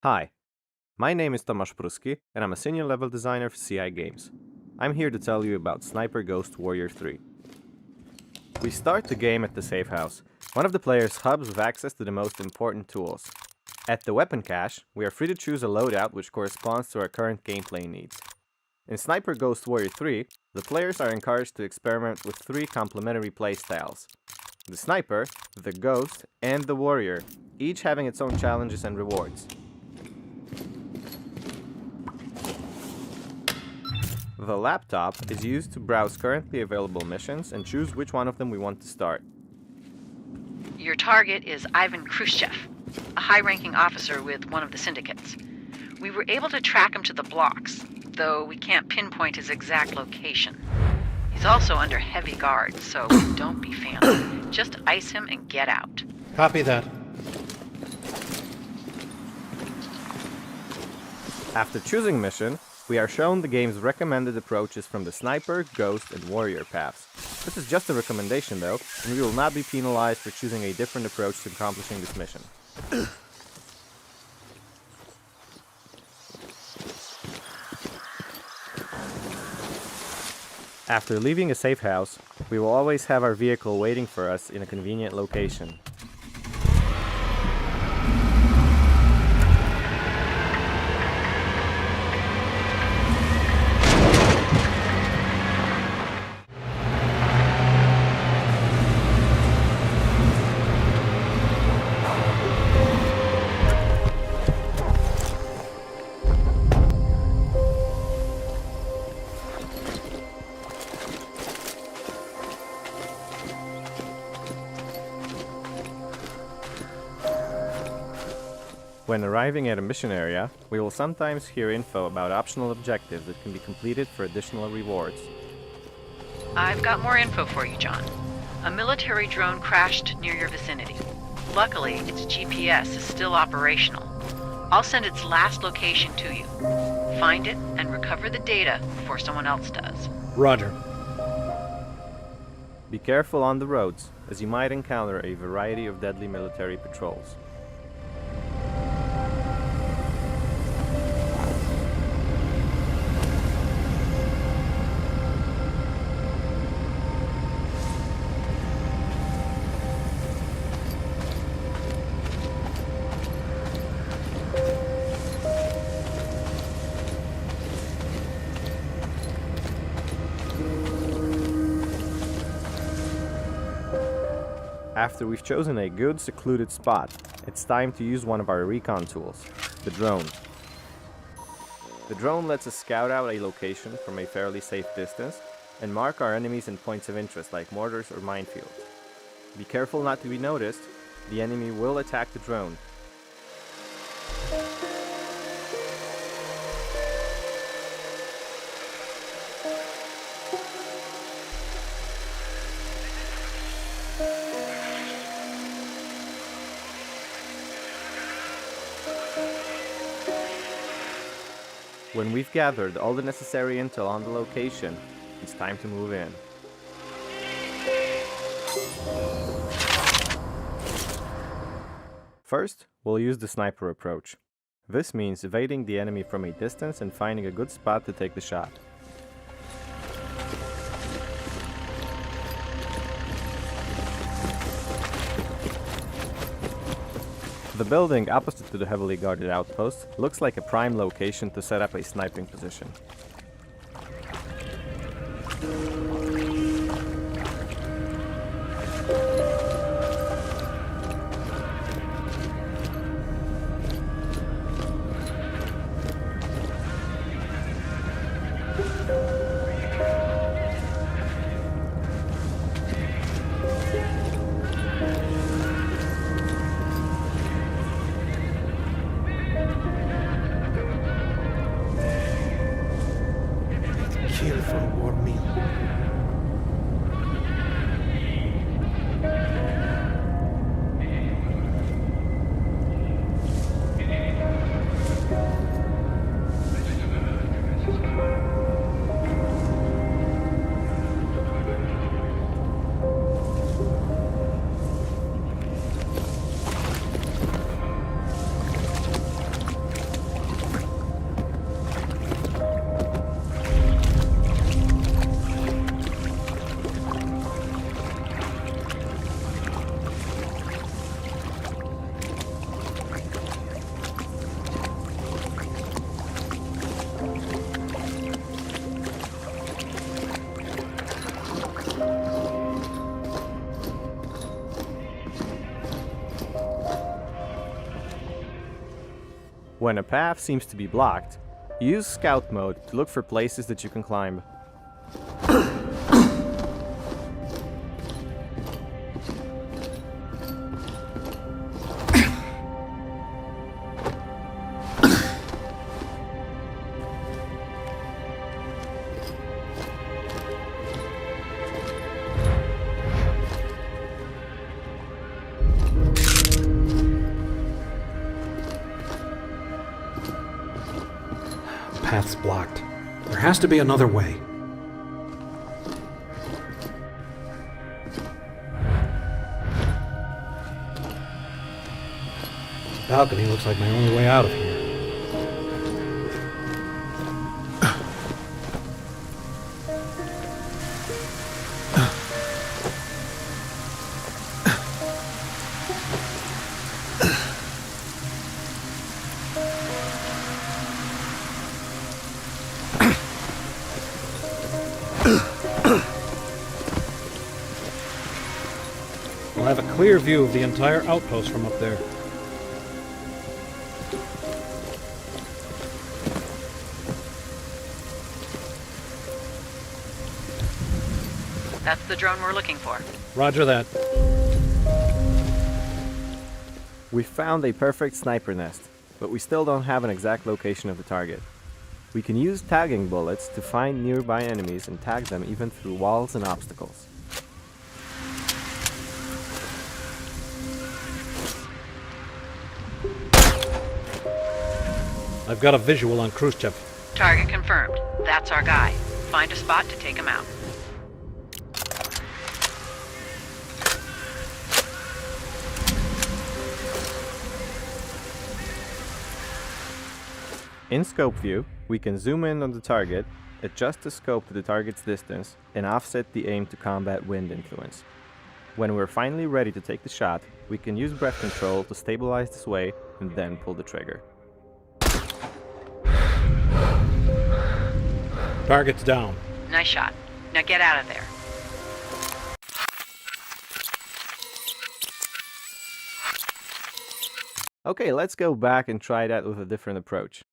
Hi, my name is Tomasz Pruski, and I'm a senior level designer for CI Games. I'm here to tell you about Sniper Ghost Warrior 3. We start the game at the safe house, one of the player's hubs with access to the most important tools. At the weapon cache, we are free to choose a loadout which corresponds to our current gameplay needs. In Sniper Ghost Warrior 3, the players are encouraged to experiment with three complementary playstyles: the Sniper, the Ghost, and the Warrior, each having its own challenges and rewards. The laptop is used to browse currently available missions and choose which one of them we want to start. Your target is Ivan Khrushchev, a high-ranking officer with one of the syndicates. We were able to track him to the blocks, though we can't pinpoint his exact location. He's also under heavy guard, so don't be fancy. Just ice him and get out. Copy that. After choosing mission, we are shown the game's recommended approaches from the Sniper, Ghost, and Warrior paths. This is just a recommendation though, and we will not be penalized for choosing a different approach to accomplishing this mission. After leaving a safe house, we will always have our vehicle waiting for us in a convenient location. When arriving at a mission area, we will sometimes hear info about optional objectives that can be completed for additional rewards. I've got more info for you, John. A military drone crashed near your vicinity. Luckily, its GPS is still operational. I'll send its last location to you. Find it and recover the data before someone else does. Roger. Be careful on the roads, as you might encounter a variety of deadly military patrols. After we've chosen a good secluded spot, it's time to use one of our recon tools, the drone. The drone lets us scout out a location from a fairly safe distance and mark our enemies and points of interest like mortars or minefields. Be careful not to be noticed, the enemy will attack the drone. When we've gathered all the necessary intel on the location, it's time to move in. First, we'll use the sniper approach. This means evading the enemy from a distance and finding a good spot to take the shot. The building opposite to the heavily guarded outpost looks like a prime location to set up a sniping position. When a path seems to be blocked, use scout mode to look for places that you can climb. Path's blocked. There has to be another way. The balcony looks like my only way out of here. I'll have a clear view of the entire outpost from up there. That's the drone we're looking for. Roger that. We found a perfect sniper nest, but we still don't have an exact location of the target. We can use tagging bullets to find nearby enemies and tag them even through walls and obstacles. I've got a visual on Khrushchev. Target confirmed. That's our guy. Find a spot to take him out. In scope view, we can zoom in on the target, adjust the scope to the target's distance, and offset the aim to combat wind influence. When we're finally ready to take the shot, we can use breath control to stabilize the sway and then pull the trigger. Target's down. Nice shot. Now get out of there. Okay, let's go back and try that with a different approach.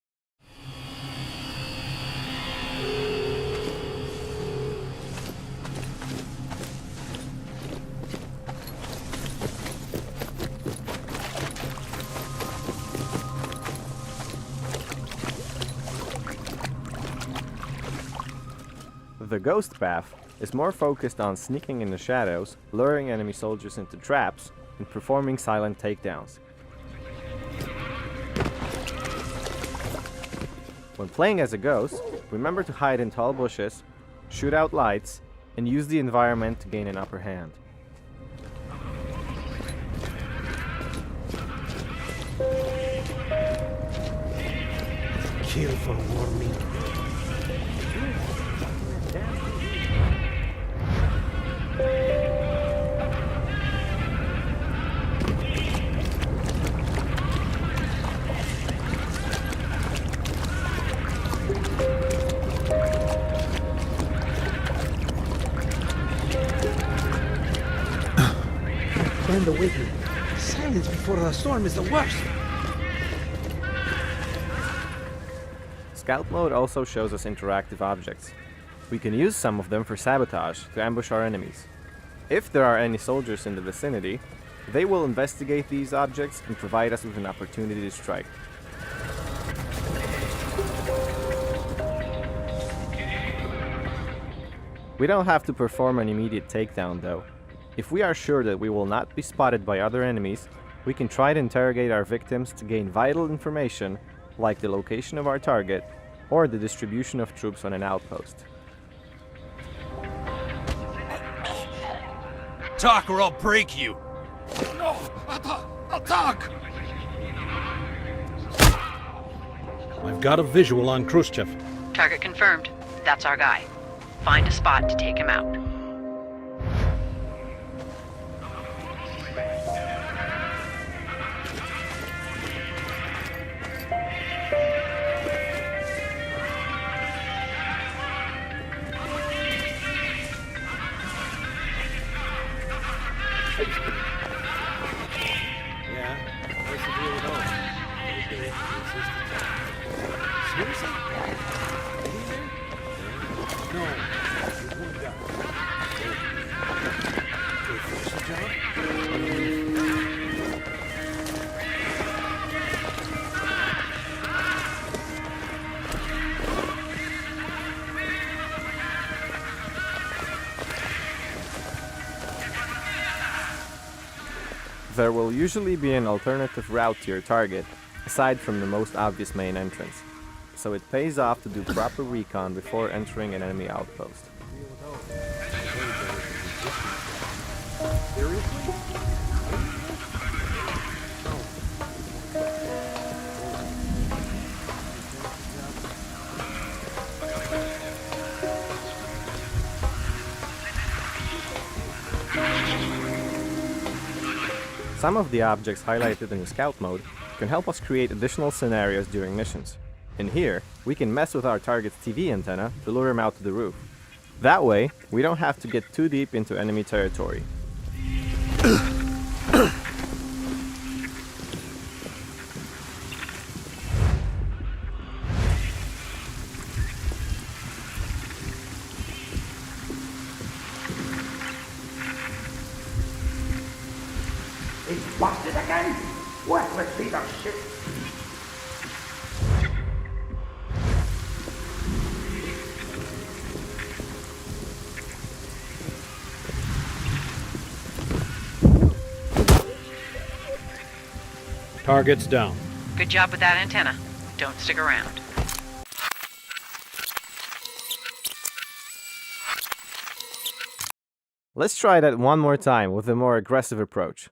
The ghost path is more focused on sneaking in the shadows, luring enemy soldiers into traps, and performing silent takedowns. When playing as a ghost, remember to hide in tall bushes, shoot out lights, and use the environment to gain an upper hand. Kill for warming. Stand awakened. Silence before the storm is the worst. Scout mode also shows us interactive objects. We can use some of them for sabotage to ambush our enemies. If there are any soldiers in the vicinity, they will investigate these objects and provide us with an opportunity to strike. We don't have to perform an immediate takedown though. If we are sure that we will not be spotted by other enemies, we can try to interrogate our victims to gain vital information like the location of our target or the distribution of troops on an outpost. Talk or I'll break you! No, I'll talk. I've got a visual on Khrushchev. Target confirmed. That's our guy. Find a spot to take him out. Yeah, what's the deal with those? Seriously? Any there? No. You're going down. Okay, finish the job. There will usually be an alternative route to your target, aside from the most obvious main entrance, so it pays off to do proper recon before entering an enemy outpost. Some of the objects highlighted in the scout mode can help us create additional scenarios during missions. In here, we can mess with our target's TV antenna to lure him out to the roof. That way, we don't have to get too deep into enemy territory. It's busted again? Worthless piece of shit. Target's down. Good job with that antenna. Don't stick around. Let's try that one more time with a more aggressive approach.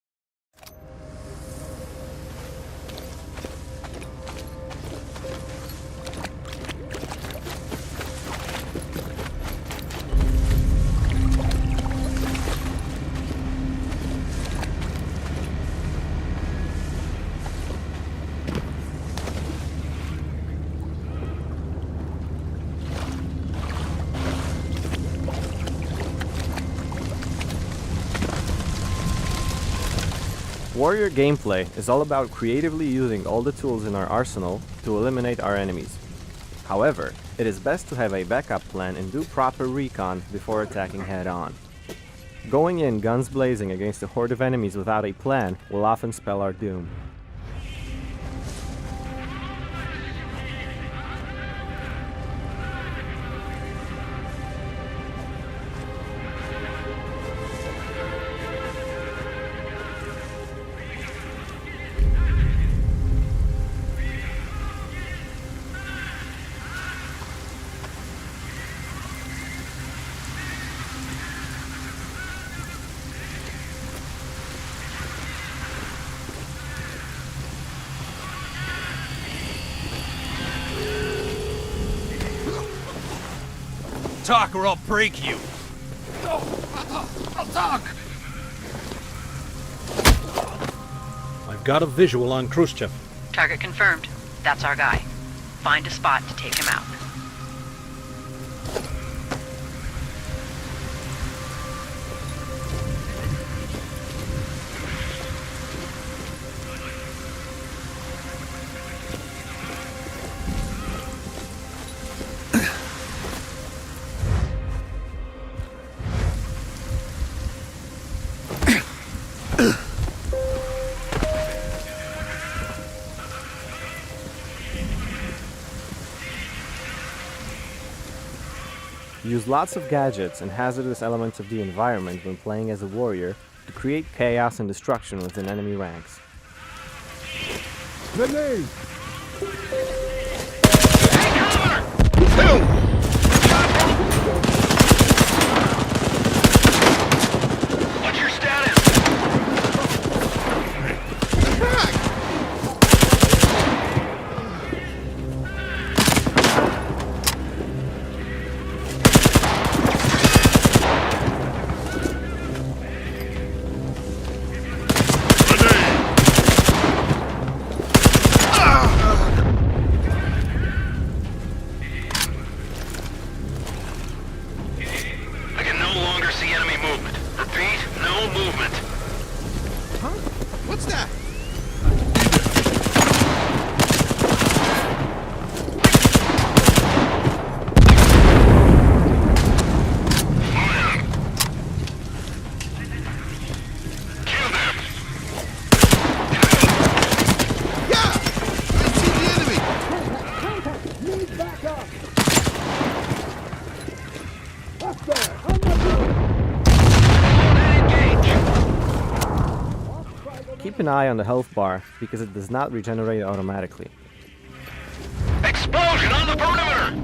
Warrior gameplay is all about creatively using all the tools in our arsenal to eliminate our enemies. However, it is best to have a backup plan and do proper recon before attacking head-on. Going in guns blazing against a horde of enemies without a plan will often spell our doom. Talk or I'll break you. I'll talk. I've got a visual on Khrushchev. Target confirmed. That's our guy. Find a spot to take him out. Use lots of gadgets and hazardous elements of the environment when playing as a warrior to create chaos and destruction within enemy ranks. Grenade! What's your status? I can no longer see enemy movement. Repeat, no movement. Huh? What's that? Keep an eye on the health bar because it does not regenerate automatically. Explosion on the perimeter!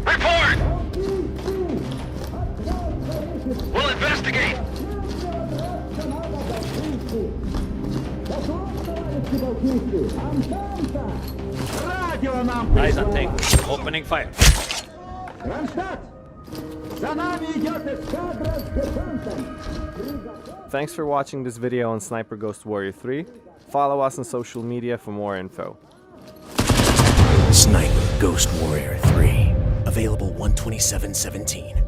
Report! We'll investigate! Eyes on tank. Opening fire. Thanks for watching this video on Sniper Ghost Warrior 3. Follow us on social media for more info. Sniper Ghost Warrior 3. Available 127.17.